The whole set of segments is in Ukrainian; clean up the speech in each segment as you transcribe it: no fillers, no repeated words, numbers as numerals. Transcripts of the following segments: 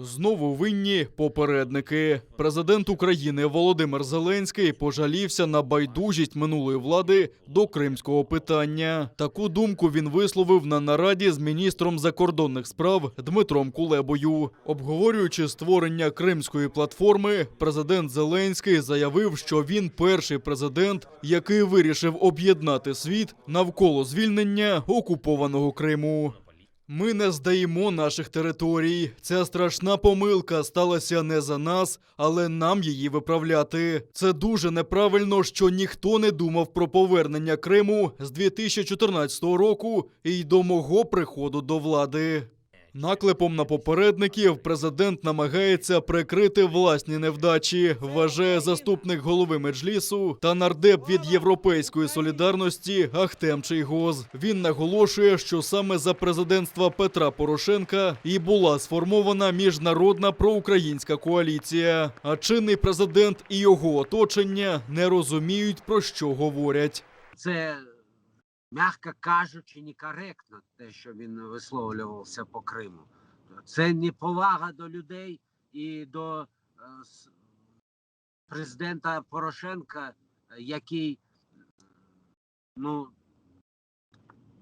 Знову винні попередники. Президент України Володимир Зеленський пожалівся на байдужість минулої влади до кримського питання. Таку думку він висловив на нараді з міністром закордонних справ Дмитром Кулебою. Обговорюючи створення Кримської платформи, президент Зеленський заявив, що він перший президент, який вирішив об'єднати світ навколо звільнення окупованого Криму. Ми не здаємо наших територій. Ця страшна помилка сталася не за нас, але нам її виправляти. Це дуже неправильно, що ніхто не думав про повернення Криму з 2014 року і до мого приходу до влади. Наклепом на попередників президент намагається прикрити власні невдачі, вважає заступник голови Меджлісу та нардеп від Європейської солідарності Ахтем Чийгоз. Він наголошує, що саме за президентства Петра Порошенка і була сформована міжнародна проукраїнська коаліція. А чинний президент і його оточення не розуміють, про що говорять. Це, м'яко кажучи, некоректно те, що він висловлювався по Криму. Це неповага до людей і до президента Порошенка, який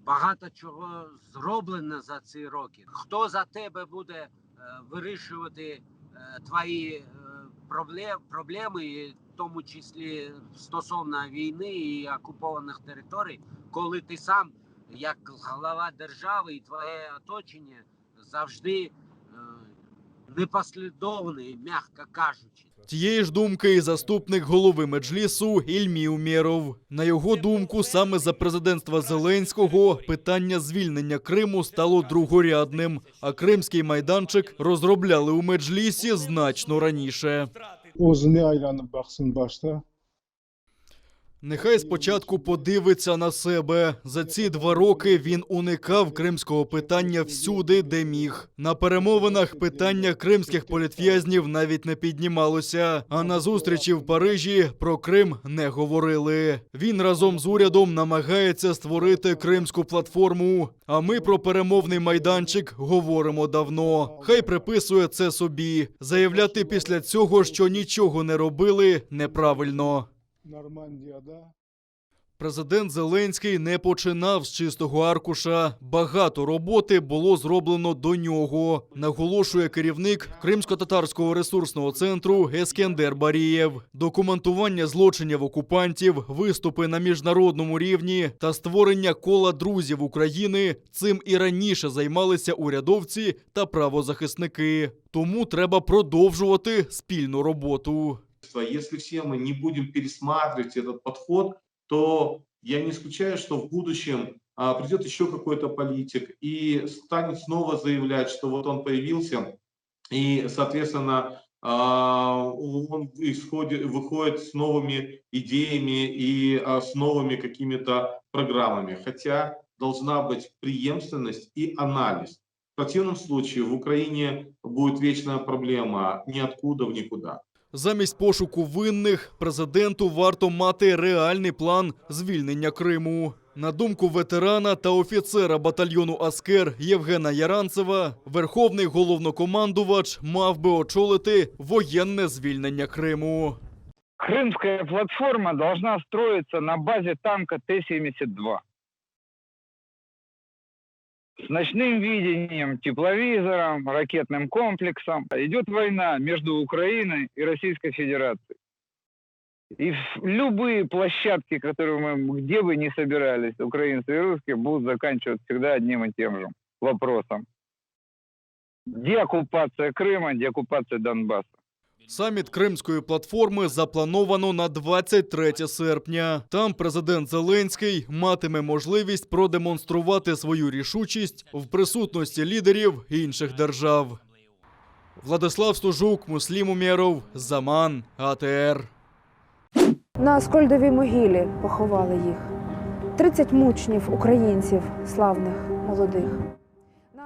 багато чого зроблено за ці роки. Хто за тебе буде вирішувати твої проблеми, і в тому числі стосовно війни і окупованих територій, коли ти сам, як глава держави і твоє оточення, завжди непослідовний, м'яко кажучи. Тієї ж думки і заступник голови Меджлісу Ільмі Умєров. На його думку, саме за президентства Зеленського питання звільнення Криму стало другорядним, а Кримський майданчик розробляли у Меджлісі значно раніше. Нехай спочатку подивиться на себе. За ці 2 роки він уникав кримського питання всюди, де міг. На перемовинах питання кримських політв'язнів навіть не піднімалося, а на зустрічі в Парижі про Крим не говорили. Він разом з урядом намагається створити Кримську платформу, а ми про перемовний майданчик говоримо давно. Хай приписує це собі. Заявляти після цього, що нічого не робили, неправильно. Президент Зеленський не починав з чистого аркуша. Багато роботи було зроблено до нього, наголошує керівник Кримсько-татарського ресурсного центру Ескендер Барієв. Документування злочинів окупантів, виступи на міжнародному рівні та створення кола друзів України – цим і раніше займалися урядовці та правозахисники. Тому треба продовжувати спільну роботу. Если все мы не будем пересматривать этот подход, то я не исключаю, что в будущем придет еще какой-то политик и станет снова заявлять, что вот он появился, и, соответственно, он выходит с новыми идеями и с новыми какими-то программами. Хотя должна быть преемственность и анализ. В противном случае в Украине будет вечная проблема ниоткуда в никуда. Замість пошуку винних, президенту варто мати реальний план звільнення Криму. На думку ветерана та офіцера батальйону «Аскер» Євгена Яранцева, верховний головнокомандувач мав би очолити воєнне звільнення Криму. Крымская платформа должна строиться на базе танка Т-72. С ночным видением, тепловизором, ракетным комплексом. Идет война между Украиной и Российской Федерацией. И любые площадки, которые мы где бы ни собирались, украинцы и русские, будут заканчиваться всегда одним и тем же вопросом. Деоккупация Крыма, деоккупация Донбасса. Саміт Кримської платформи заплановано на 23 серпня. Там президент Зеленський матиме можливість продемонструвати свою рішучість в присутності лідерів інших держав. Владислав Стужук, Муслім Умєров, Заман, АТР. На Аскольдовій могилі поховали їх. 30 мучнів українців, славних, молодих.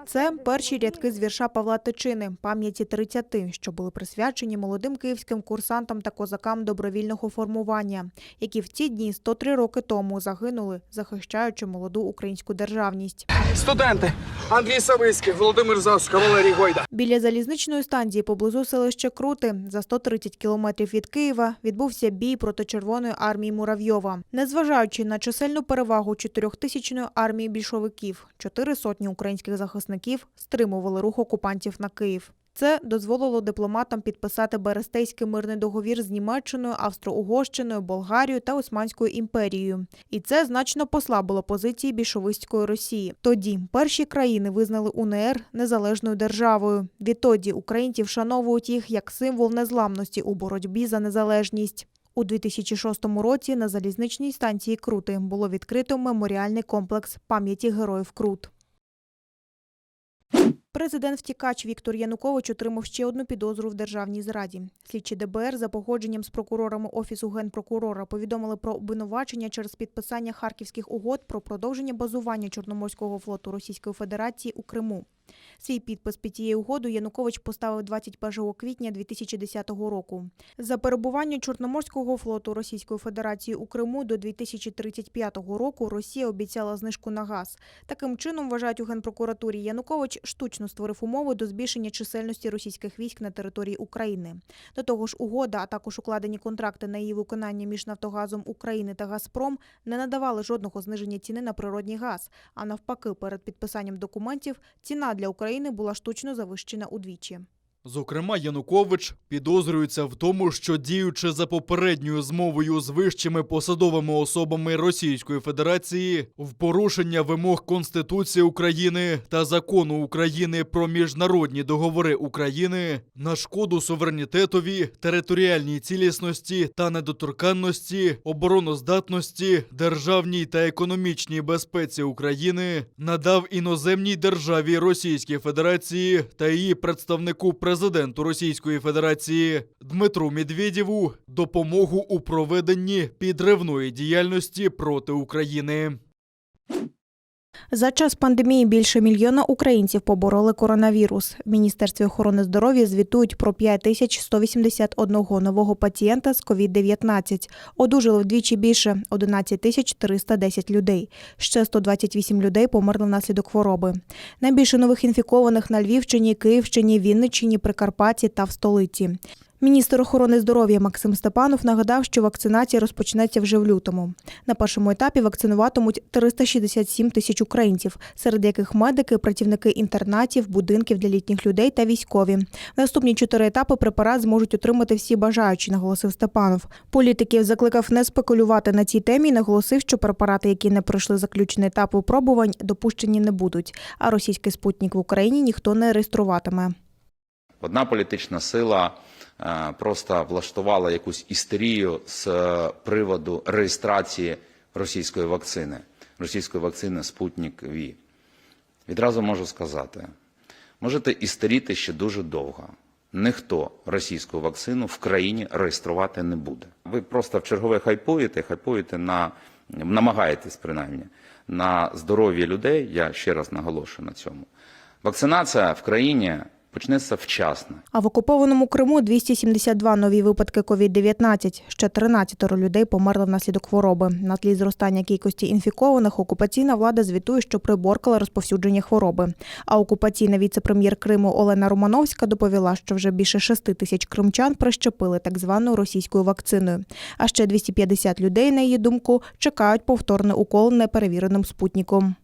Це перші рядки з вірша Павла Тичини «Пам'яті 30», що були присвячені молодим київським курсантам та козакам добровільного формування, які в ці дні 103 роки тому загинули, захищаючи молоду українську державність. Студенти Андрій Савицький, Володимир Завський, Валерій Гойда. Біля залізничної станції поблизу селища Крути, за 130 кілометрів від Києва, відбувся бій проти Червоної армії Муравйова. Незважаючи на чисельну перевагу 4000-ї армії більшовиків, 400 українських захисників стримували рух окупантів на Київ. Це дозволило дипломатам підписати Берестейський мирний договір з Німеччиною, Австро-Угорщиною, Болгарією та Османською імперією. І це значно послабило позиції більшовицької Росії. Тоді перші країни визнали УНР незалежною державою. Відтоді українці вшановують їх як символ незламності у боротьбі за незалежність. У 2006 році на залізничній станції Крути було відкрито меморіальний комплекс пам'яті героїв Крут. Президент-втікач Віктор Янукович отримав ще одну підозру в державній зраді. Слідчі ДБР за погодженням з прокурорами Офісу Генпрокурора повідомили про обвинувачення через підписання Харківських угод про продовження базування Чорноморського флоту Російської Федерації у Криму. Свій підпис під тією угодою Янукович поставив 21 квітня 2010 року. За перебування Чорноморського флоту Російської Федерації у Криму до 2035 року Росія обіцяла знижку на газ. Таким чином, вважають у Генпрокуратурі, Янукович штучно створив умови до збільшення чисельності російських військ на території України. До того ж, угода, а також укладені контракти на її виконання між Нафтогазом України та Газпром не надавали жодного зниження ціни на природній газ, а навпаки, перед підписанням документів ціна для України була штучно завищена удвічі. Зокрема, Янукович підозрюється в тому, що діючи за попередньою змовою з вищими посадовими особами Російської Федерації в порушення вимог Конституції України та Закону України про міжнародні договори України на шкоду суверенітетові, територіальній цілісності та недоторканності, обороноздатності, державній та економічній безпеці України надав іноземній державі Російській Федерації та її представнику президенту Російської Федерації Дмитру Медведєву допомогу у проведенні підривної діяльності проти України. За час пандемії більше мільйона українців побороли коронавірус. В Міністерстві охорони здоров'я звітують про 5181 нового пацієнта з COVID-19. Одужали вдвічі більше – 11310 людей. Ще 128 людей померли внаслідок хвороби. Найбільше нових інфікованих на Львівщині, Київщині, Вінниччині, Прикарпатті та в столиці. Міністр охорони здоров'я Максим Степанов нагадав, що вакцинація розпочнеться вже в лютому. На першому етапі вакцинуватимуть 367 тисяч українців, серед яких медики, працівники інтернатів, будинків для літніх людей та військові. В наступні 4 етапи препарат зможуть отримати всі бажаючі, наголосив Степанов. Політиків закликав не спекулювати на цій темі і наголосив, що препарати, які не пройшли заключений етап випробувань, допущені не будуть. А російський спутник в Україні ніхто не реєструватиме. Одна політична сила просто влаштувала якусь істерію з приводу реєстрації російської вакцини «Спутник В». Відразу можу сказати, можете істеріти ще дуже довго. Ніхто російську вакцину в країні реєструвати не буде. Ви просто в чергове хайпуєте намагаєтесь принаймні, на здоров'я людей, я ще раз наголошую на цьому. Вакцинація в країні почнеться вчасно. А в окупованому Криму 272 нові випадки COVID-19. Ще 13 людей померли внаслідок хвороби. На тлі зростання кількості інфікованих окупаційна влада звітує, що приборкала розповсюдження хвороби. А окупаційна віце-прем'єр Криму Олена Романовська доповіла, що вже більше 6 тисяч кримчан прищепили так званою російською вакциною. А ще 250 людей, на її думку, чекають повторний укол неперевіреним спутником.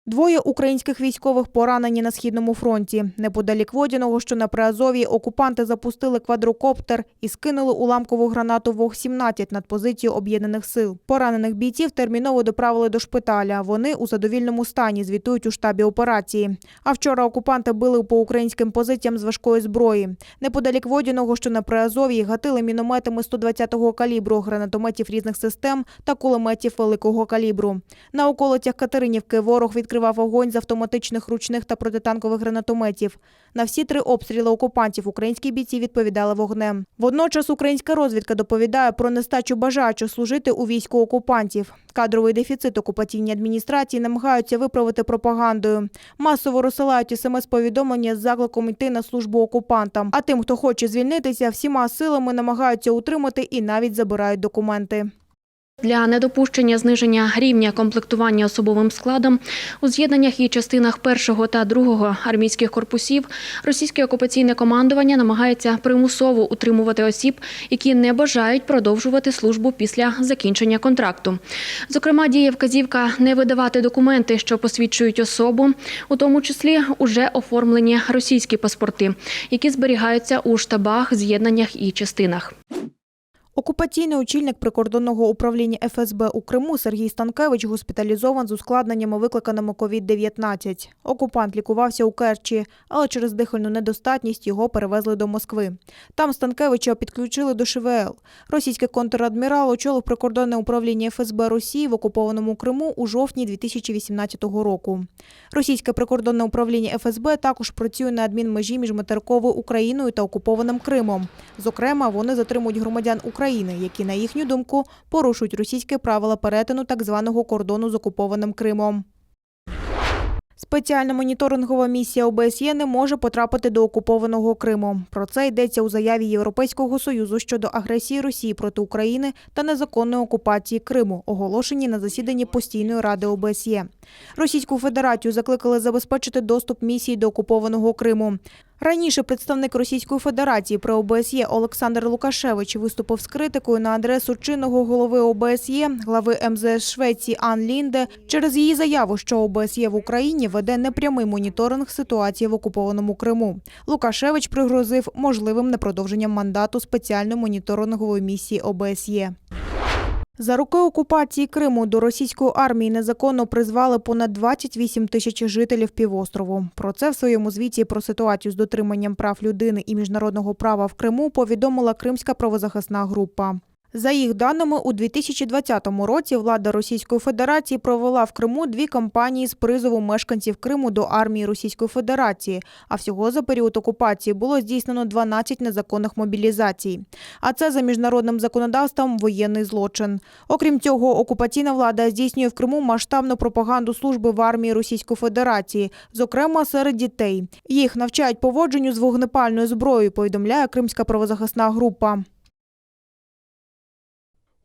2 українських військових поранені на Східному фронті. Неподалік Водяного, що на Приазов'ї, окупанти запустили квадрокоптер і скинули уламкову гранату ВОГ-17 над позицією Об'єднаних сил. Поранених бійців терміново доправили до шпиталя. Вони у задовільному стані, звітують у штабі операції. А вчора окупанти били по українським позиціям з важкої зброї. Неподалік Водяного, що на Приазов'ї, гатили мінометами 120-го калібру, гранатометів різних систем та кулеметів великого калібру. На околицях Катеринівки ворог відкрив відкривав вогонь з автоматичних ручних та протитанкових гранатометів. На всі 3 обстріли окупантів українські бійці відповідали вогнем. Водночас українська розвідка доповідає про нестачу бажаючих служити у війську окупантів. Кадровий дефіцит окупаційні адміністрації намагаються виправити пропагандою. Масово розсилають СМС-повідомлення з закликом йти на службу окупантам. А тим, хто хоче звільнитися, всіма силами намагаються утримати і навіть забирають документи. Для недопущення зниження рівня комплектування особовим складом у з'єднаннях і частинах 1 та 2 армійських корпусів російське окупаційне командування намагається примусово утримувати осіб, які не бажають продовжувати службу після закінчення контракту. Зокрема, діє вказівка не видавати документи, що посвідчують особу, у тому числі уже оформлені російські паспорти, які зберігаються у штабах, з'єднаннях і частинах. Окупаційний очільник прикордонного управління ФСБ у Криму Сергій Станкевич госпіталізован з ускладненнями, викликаними COVID-19. Окупант лікувався у Керчі, але через дихальну недостатність його перевезли до Москви. Там Станкевича підключили до ШВЛ. Російський контрадмірал очолив прикордонне управління ФСБ Росії в окупованому Криму у жовтні 2018 року. Російське прикордонне управління ФСБ також працює на адмінмежі між материковою Україною та окупованим Кримом. Зокрема, вони затримують громадян України, які, на їхню думку, порушують російські правила перетину так званого кордону з окупованим Кримом. Спеціальна моніторингова місія ОБСЄ не може потрапити до окупованого Криму. Про це йдеться у заяві Європейського Союзу щодо агресії Росії проти України та незаконної окупації Криму, оголошеній на засіданні Постійної ради ОБСЄ. Російську Федерацію закликали забезпечити доступ місії до окупованого Криму. Раніше представник Російської Федерації при ОБСЄ Олександр Лукашевич виступив з критикою на адресу чинного голови ОБСЄ, глави МЗС Швеції Ан Лінде, через її заяву, що ОБСЄ в Україні веде непрямий моніторинг ситуації в окупованому Криму. Лукашевич пригрозив можливим непродовженням мандату спеціальної моніторингової місії ОБСЄ. За роки окупації Криму до російської армії незаконно призвали понад 28 тисяч жителів півострову. Про це в своєму звіті про ситуацію з дотриманням прав людини і міжнародного права в Криму повідомила Кримська правозахисна група. За їх даними, у 2020 році влада Російської Федерації провела в Криму 2 кампанії з призову мешканців Криму до армії Російської Федерації, а всього за період окупації було здійснено 12 незаконних мобілізацій. А це за міжнародним законодавством воєнний злочин. Окрім цього, окупаційна влада здійснює в Криму масштабну пропаганду служби в армії Російської Федерації, зокрема серед дітей. Їх навчають поводженню з вогнепальною зброєю, повідомляє Кримська правозахисна група.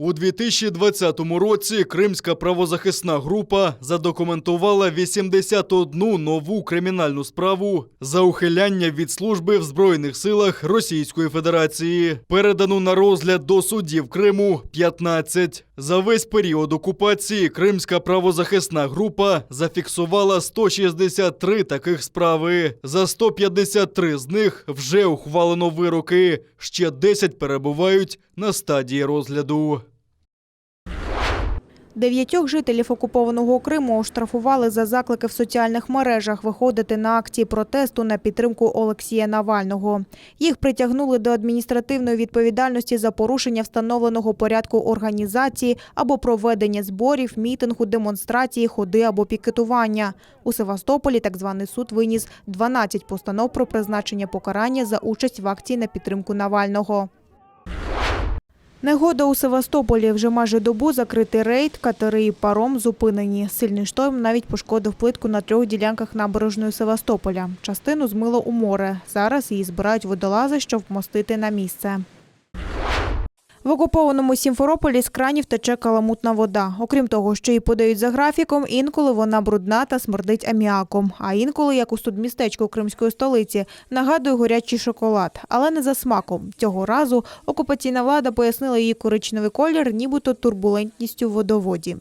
У 2020 році Кримська правозахисна група задокументувала 81 нову кримінальну справу за ухиляння від служби в Збройних силах Російської Федерації. Передану на розгляд до суддів Криму 15. За весь період окупації Кримська правозахисна група зафіксувала 163 таких справи. За 153 з них вже ухвалено вироки, ще 10 перебувають на стадії розгляду. 9 жителів окупованого Криму оштрафували за заклики в соціальних мережах виходити на акції протесту на підтримку Олексія Навального. Їх притягнули до адміністративної відповідальності за порушення встановленого порядку організації або проведення зборів, мітингу, демонстрації, ходи або пікетування. У Севастополі так званий суд виніс 12 постанов про призначення покарання за участь в акції на підтримку Навального. Негода у Севастополі. Вже майже добу закритий рейд, катери і паром зупинені. Сильний шторм навіть пошкодив плитку на 3 ділянках набережної Севастополя. Частину змило у море. Зараз її збирають водолази, щоб вмостити на місце. В окупованому Сімферополі з кранів тече каламутна вода. Окрім того, що її подають за графіком, інколи вона брудна та смердить аміаком. А інколи, як у студмістечку кримської столиці, нагадує горячий шоколад. Але не за смаком. Цього разу окупаційна влада пояснила її коричневий колір, нібито турбулентністю в водоводі.